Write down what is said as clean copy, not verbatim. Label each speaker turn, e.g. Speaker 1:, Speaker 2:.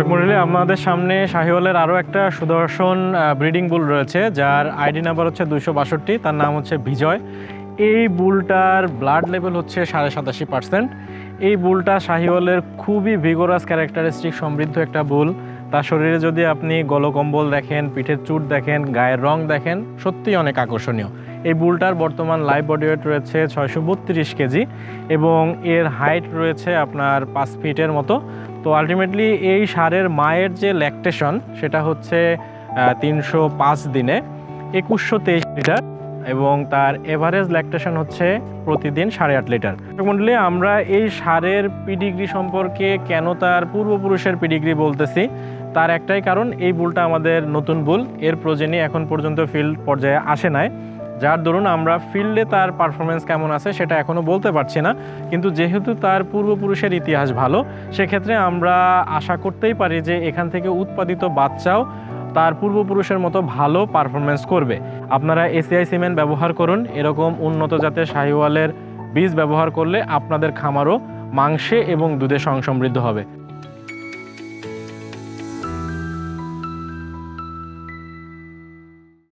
Speaker 1: দর্শক মণ্ডলী, আমাদের সামনে শাহিওয়ালের আরও একটা সুদর্শন ব্রিডিং বুল রয়েছে, যার আইডি নাম্বার হচ্ছে 262। তার নাম হচ্ছে বিজয়। এই বুলটার ব্লাড লেভেল হচ্ছে 87.5%। এই বুলটা শাহিওয়ালের খুবই ভিগোরাস ক্যারেক্টারিস্টিক সমৃদ্ধ একটা বুল। তার শরীরে যদি আপনি গলকম্বল দেখেন, পিঠের চুট দেখেন, গায়ের রং দেখেন, সত্যিই অনেক আকর্ষণীয়। এই বুলটার বর্তমান লাইভ বডি ওয়েট রয়েছে 632 কেজি এবং এর হাইট রয়েছে আপনার 5 ফিটের মতো। তো আলটিমেটলি এই ষাঁড়ের মায়ের যে ল্যাকটেশন সেটা হচ্ছে 305 দিনে 2123 লিটার এবং তার এভারেজ ল্যাকটেশন হচ্ছে প্রতিদিন 8.5 লিটার। মণ্ডলী, আমরা এই ষাঁড়ের পিডিগ্রি সম্পর্কে কেন তার পূর্বপুরুষের পিডিগ্রি বলতেছি, তার একটাই কারণ, এই বুলটা আমাদের নতুন বুল, এর প্রজেনি এখন পর্যন্ত ফিল্ড পর্যায়ে আসে নাই, যার দরুন আমরা ফিল্ডে তার পারফরমেন্স কেমন আছে সেটা এখনও বলতে পারছি না। কিন্তু যেহেতু তার পূর্বপুরুষের ইতিহাস ভালো, সেক্ষেত্রে আমরা আশা করতেই পারি যে এখান থেকে উৎপাদিত বাচ্চাও তার পূর্বপুরুষের মতো ভালো পারফরমেন্স করবে। আপনারা এসিআই সিমেন্ট ব্যবহার করুন। এরকম উন্নত জাতের শাহিওয়ালের বীজ ব্যবহার করলে আপনাদের খামারও মাংসে এবং দুধে সমৃদ্ধ হবে।